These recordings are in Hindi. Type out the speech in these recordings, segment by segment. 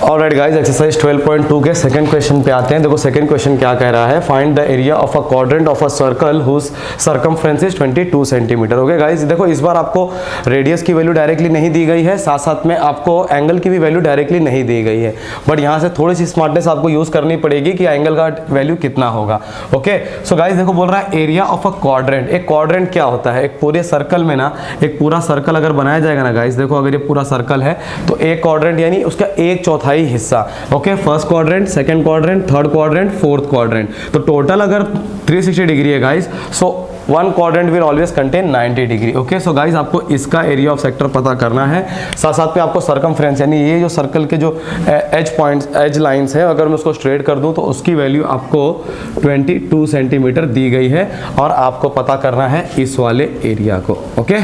ऑलराइट गाइस, एक्सरसाइज 12.2 के सेकंड क्वेश्चन पे आते हैं। देखो सेकंड क्वेश्चन क्या कह रहा है, find the area of a quadrant of a circle whose circumference is 22 centimetre. Okay guys, देखो इस बार आपको रेडियस की वैल्यू डायरेक्टली नहीं दी गई है, साथ साथ में आपको एंगल की भी वैल्यू डायरेक्टली नहीं दी गई है, बट यहाँ से थोड़ी सी स्मार्टनेस आपको यूज करनी पड़ेगी कि एंगल का वैल्यू कितना होगा। ओके सो गाइस देखो बोल रहा है एरिया ऑफ अ क्वाड्रेंट। एक क्वाड्रेंट क्या होता है, एक पूरे सर्कल में ना, एक पूरा सर्कल अगर बनाया जाएगा ना गाइस, देखो अगर ये पूरा सर्कल है तो एक क्वाड्रेंट यानी उसका 1/4 हिस्सा। Okay, first quadrant, second quadrant, third quadrant, fourth quadrant, तो टोटल अगर 360 डिग्री है guys, so one quadrant will always contain 90 degree. Okay so guys आपको इसका एरिया ऑफ सेक्टर पता करना है, साथ साथ में आपको सरकमफ्रेंस यानी ये जो सर्कल के जो एज पॉइंट्स, एज लाइंस है, अगर मैं उसको स्ट्रेट कर दूं तो उसकी वैल्यू आपको 22 सेंटीमीटर दी गई है और आपको पता करना है इस वाले एरिया को। Okay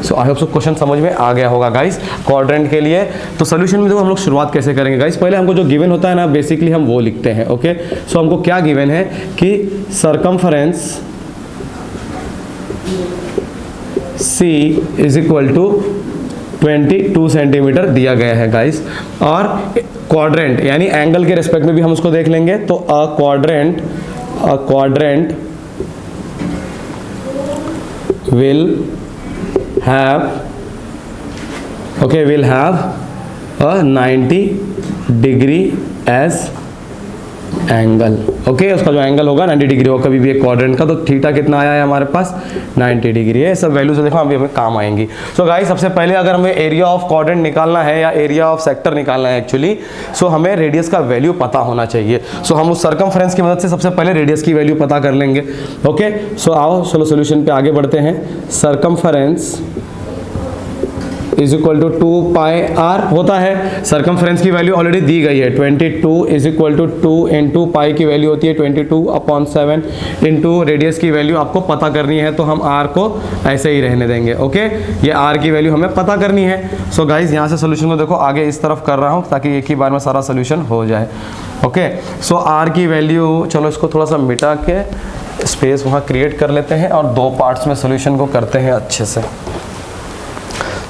so I hope so question समझ में आ गया होगा गाइस क्वाड्रेंट के लिए। तो सोल्यूशन में देखो हम लोग शुरुआत कैसे करेंगे गाइस, पहले हमको जो गिवन होता है ना बेसिकली हम वो लिखते हैं। ओके सो हमको क्या गिवन है कि circumference C is equal to 22 centimetre दिया गया है गाइस, और क्वाड्रेंट यानी एंगल के रिस्पेक्ट में भी हम उसको देख लेंगे। तो a quadrant will have a 90 degree as angle. Okay उसका जो एंगल होगा 90 डिग्री होगा कभी भी एक क्वाड्रेंट का। तो थीटा कितना आया है हमारे पास, 90 डिग्री है। सब वैल्यूज देखो अभी हमें काम आएंगी। सो गाइस सबसे पहले अगर हमें एरिया ऑफ क्वाड्रेंट निकालना है या एरिया ऑफ सेक्टर निकालना है एक्चुअली, सो हमें रेडियस का वैल्यू पता होना चाहिए। सो हम उस सरकमफ्रेंस की मदद से सबसे पहले रेडियस की वैल्यू पता कर लेंगे। ओके सो आओ चलो सोल्यूशन पे आगे बढ़ते हैं। Circumference is equal to 2 pi R होता है, सरकमफ्रेंस की वैल्यू ऑलरेडी दी गई है 22 is equal to 2 into pi की वैल्यू होती है 22/7 इंटू रेडियस की वैल्यू आपको पता करनी है, तो हम आर को ऐसे ही रहने देंगे। ओके ये आर की वैल्यू हमें पता करनी है। सो गाइज यहाँ से सोल्यूशन को देखो आगे इस तरफ कर रहा हूँ ताकि एक ही बार में सारा सोल्यूशन हो जाए। ओके सो आर की वैल्यू, चलो इसको थोड़ा सा मिटा के स्पेस वहाँ क्रिएट कर लेते हैं और दो पार्ट्स में सोल्यूशन को करते हैं अच्छे से।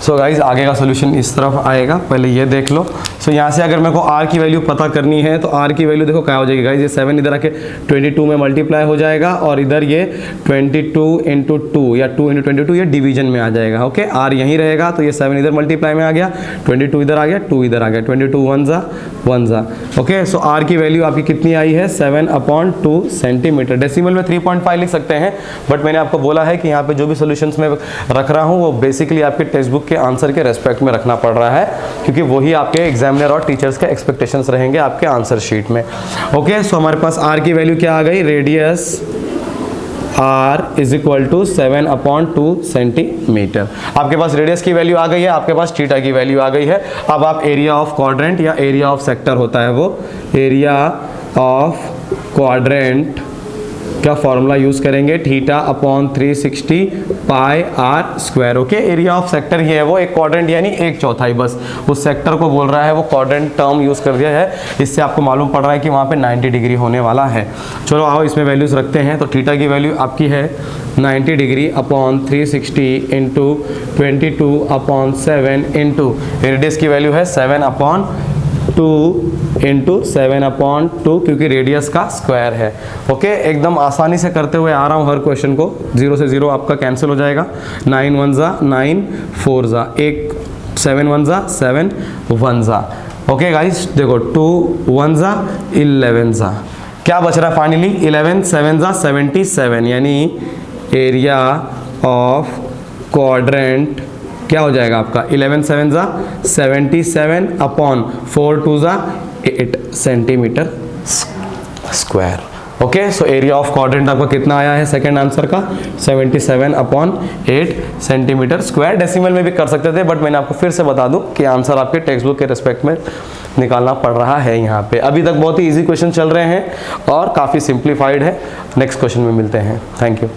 सो गाइज आगे का सोल्यूशन इस तरफ आएगा, पहले ये देख लो। सो यहाँ से अगर मेरे को आर की वैल्यू पता करनी है तो आर की वैल्यू देखो क्या हो जाएगी गाइज, ये 7 इधर आके 22 में मल्टीप्लाई हो जाएगा और इधर ये 22 इंटू 2 या 2 इंटू 22 ये डिवीजन में आ जाएगा। ओके आर यहीं रहेगा तो ये 7 इधर मल्टीप्लाई में आ गया, 22 इधर आ गया, 2 इधर आ गया, 22 1 जा। ओके सो आर की वैल्यू आपकी कितनी आई है 7/2 सेंटीमीटर। डेसिमल में 3.5 लिख सकते हैं, बट मैंने आपको बोला है कि यहाँ पे जो भी सोल्यूशंस में रख रहा हूँ वो बेसिकली आपके टेक्स्ट बुक के आंसर के रेस्पेक्ट में रखना पड़ रहा है, क्योंकि वही आपके एग्जामिनर और टीचर्स के एक्सपेक्टेशंस रहेंगे आपके आंसर शीट में। ओके सो हमारे पास आर की वैल्यू क्या आ गई, radius R is equal to 7/2 centimetre. आपके पास रेडियस की वैल्यू आ गई है, आपके पास थीटा की वैल्यू आ गई है। अब आप एरिया ऑफ क्वाड्रेंट या एरिया ऑफ सेक्टर होता है वो, एरिया ऑफ क्वाड्रेंट का फॉर्मूला यूज करेंगे θ/360 pi r square. Okay area of sector ही है वो, एक क्वाड्रेंट यानी 1/4 बस उस सेक्टर को बोल रहा है, वो क्वाड्रेंट टर्म यूज कर दिया है। इससे आपको मालूम पड़ रहा है कि वहाँ पे 90 डिग्री होने वाला है। चलो आओ इसमें वैल्यूज रखते हैं। तो थीटा की वैल्यू आपकी है 90 degree upon 360 into 22/7 into radius की वैल्यू है 7/2 इंटू 7/2 क्योंकि रेडियस का स्क्वायर है। ओके एकदम आसानी से करते हुए आ रहा हूँ हर क्वेश्चन को, 0 से 0 आपका कैंसिल हो जाएगा, 9 1 जा 9 4 जा, 7 1 जा 7 1 जा। ओके गाइस देखो 2 1 जा 11 जा, क्या बच रहा है फाइनली 11 7 जा 77, यानी एरिया ऑफ क्वाड्रेंट क्या हो जाएगा आपका 11 7 जा 77 अपॉन 4 2 जा 8 centimetre square. Okay so area of quadrant आपका कितना आया है सेकंड आंसर का 77/8 सेंटीमीटर स्क्वायर। डेसिमल में भी कर सकते थे, बट मैंने आपको फिर से बता दूं कि आंसर आपके टेक्स्ट बुक के रिस्पेक्ट में निकालना पड़ रहा है। यहाँ पे अभी तक बहुत ही इजी क्वेश्चन चल रहे हैं और काफ़ी सिंप्लीफाइड है। नेक्स्ट क्वेश्चन में मिलते हैं। Thank you.